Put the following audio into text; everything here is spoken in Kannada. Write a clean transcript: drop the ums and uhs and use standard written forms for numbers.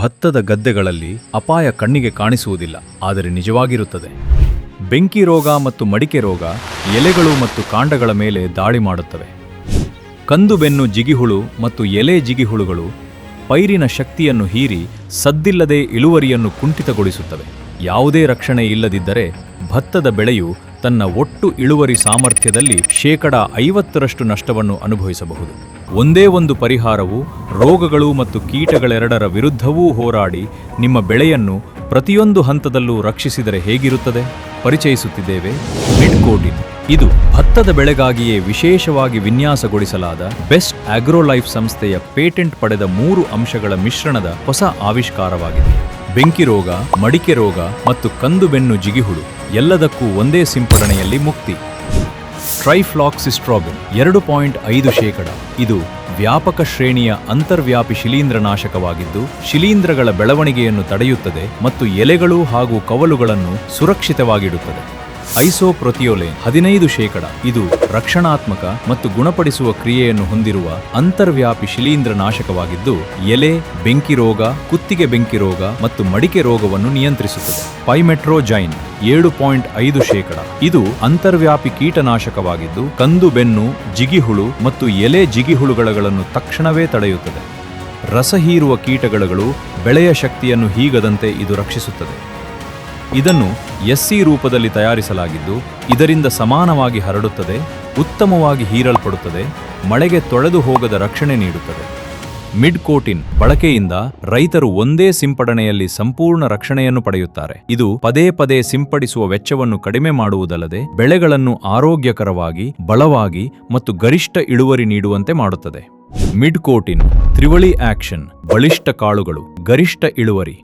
ಭತ್ತದ ಗದ್ದೆಗಳಲ್ಲಿ ಅಪಾಯ ಕಣ್ಣಿಗೆ ಕಾಣಿಸುವುದಿಲ್ಲ, ಆದರೆ ನಿಜವಾಗಿರುತ್ತದೆ. ಬೆಂಕಿ ರೋಗ ಮತ್ತು ಮಡಿಕೆ ರೋಗ ಎಲೆಗಳು ಮತ್ತು ಕಾಂಡಗಳ ಮೇಲೆ ದಾಳಿ ಮಾಡುತ್ತವೆ. ಕಂದುಬೆನ್ನು ಜಿಗಿಹುಳು ಮತ್ತು ಎಲೆ ಜಿಗಿಹುಳುಗಳು ಪೈರಿನ ಶಕ್ತಿಯನ್ನು ಹೀರಿ ಸದ್ದಿಲ್ಲದೆ ಇಳುವರಿಯನ್ನು ಕುಂಠಿತಗೊಳಿಸುತ್ತವೆ. ಯಾವುದೇ ರಕ್ಷಣೆ ಇಲ್ಲದಿದ್ದರೆ ಭತ್ತದ ಬೆಳೆಯು ತನ್ನ ಒಟ್ಟು ಇಳುವರಿ ಸಾಮರ್ಥ್ಯದಲ್ಲಿ 50% ನಷ್ಟವನ್ನು ಅನುಭವಿಸಬಹುದು. ಒಂದೇ ಒಂದು ಪರಿಹಾರವು ರೋಗಗಳು ಮತ್ತು ಕೀಟಗಳೆರಡರ ವಿರುದ್ಧವೂ ಹೋರಾಡಿ ನಿಮ್ಮ ಬೆಳೆಯನ್ನು ಪ್ರತಿಯೊಂದು ಹಂತದಲ್ಲೂ ರಕ್ಷಿಸಿದರೆ ಹೇಗಿರುತ್ತದೆ? ಪರಿಚಯಿಸುತ್ತಿದ್ದೇವೆ ಮಿಡ್ಕೋಟಿನ್. ಇದು ಭತ್ತದ ಬೆಳೆಗಾಗಿಯೇ ವಿಶೇಷವಾಗಿ ವಿನ್ಯಾಸಗೊಳಿಸಲಾದ ಬೆಸ್ಟ್ ಆಗ್ರೋಲೈಫ್ ಸಂಸ್ಥೆಯ ಪೇಟೆಂಟ್ ಪಡೆದ 3 ಅಂಶಗಳ ಮಿಶ್ರಣದ ಹೊಸ ಆವಿಷ್ಕಾರವಾಗಿದೆ. ಬೆಂಕಿ ರೋಗ, ಮಡಿಕೆ ರೋಗ ಮತ್ತು ಕಂದುಬೆನ್ನು ಜಿಗಿಹುಳು ಎಲ್ಲದಕ್ಕೂ ಒಂದೇ ಸಿಂಪಡಣೆಯಲ್ಲಿ ಮುಕ್ತಿ. ಟ್ರೈಫ್ಲಾಕ್ಸಿಸ್ಟ್ರಾಬಿನ್ 2.5%. ಇದು ವ್ಯಾಪಕ ಶ್ರೇಣಿಯ ಅಂತರ್ವ್ಯಾಪಿ ಶಿಲೀಂಧ್ರನಾಶಕವಾಗಿದ್ದು ಶಿಲೀಂಧ್ರಗಳ ಬೆಳವಣಿಗೆಯನ್ನು ತಡೆಯುತ್ತದೆ ಮತ್ತು ಎಲೆಗಳು ಹಾಗೂ ಕವಲುಗಳನ್ನು ಸುರಕ್ಷಿತವಾಗಿಡುತ್ತದೆ. ಐಸೋಪ್ರೊಥಿಯೋಲೇನ್ 15%. ಇದು ರಕ್ಷಣಾತ್ಮಕ ಮತ್ತು ಗುಣಪಡಿಸುವ ಕ್ರಿಯೆಯನ್ನು ಹೊಂದಿರುವ ಅಂತರ್ವ್ಯಾಪಿ ಶಿಲೀಂಧ್ರನಾಶಕವಾಗಿದ್ದು ಎಲೆ, ಬೆಂಕಿ ರೋಗ, ಕುತ್ತಿಗೆ ಬೆಂಕಿ ರೋಗ ಮತ್ತು ಮಡಿಕೆ ರೋಗವನ್ನು ನಿಯಂತ್ರಿಸುತ್ತದೆ. ಪೈಮೆಟ್ರೋಜೈನ್ 7.5%. ಇದು ಅಂತರ್ವ್ಯಾಪಿ ಕೀಟನಾಶಕವಾಗಿದ್ದು ಕಂದುಬೆನ್ನು, ಜಿಗಿಹುಳು ಮತ್ತು ಎಲೆ ಜಿಗಿಹುಳುಗಳನ್ನು ತಕ್ಷಣವೇ ತಡೆಯುತ್ತದೆ. ರಸಹೀರುವ ಕೀಟಗಳು ಬೆಳೆಯ ಶಕ್ತಿಯನ್ನು ಹೀಗದಂತೆ ಇದು ರಕ್ಷಿಸುತ್ತದೆ. ಇದನ್ನು ಎಸ್ಸಿ ರೂಪದಲ್ಲಿ ತಯಾರಿಸಲಾಗಿದ್ದು ಇದರಿಂದ ಸಮಾನವಾಗಿ ಹರಡುತ್ತದೆ, ಉತ್ತಮವಾಗಿ ಹೀರಲ್ಪಡುತ್ತದೆ, ಮಳೆಗೆ ತೊಳೆದು ಹೋಗದ ರಕ್ಷಣೆ ನೀಡುತ್ತದೆ. ಮಿಡ್ಕೋಟಿನ್ ಬಳಕೆಯಿಂದ ರೈತರು ಒಂದೇ ಸಿಂಪಡಣೆಯಲ್ಲಿ ಸಂಪೂರ್ಣ ರಕ್ಷಣೆಯನ್ನು ಪಡೆಯುತ್ತಾರೆ. ಇದು ಪದೇ ಪದೇ ಸಿಂಪಡಿಸುವ ವೆಚ್ಚವನ್ನು ಕಡಿಮೆ ಮಾಡುವುದಲ್ಲದೆ ಬೆಳೆಗಳನ್ನು ಆರೋಗ್ಯಕರವಾಗಿ, ಬಲವಾಗಿ ಮತ್ತು ಗರಿಷ್ಠ ಇಳುವರಿ ನೀಡುವಂತೆ ಮಾಡುತ್ತದೆ. ಮಿಡ್ಕೋಟಿನ್ ತ್ರಿವಳಿ ಆಕ್ಷನ್: ಬಲಿಷ್ಠ ಕಾಳುಗಳು, ಗರಿಷ್ಠ ಇಳುವರಿ.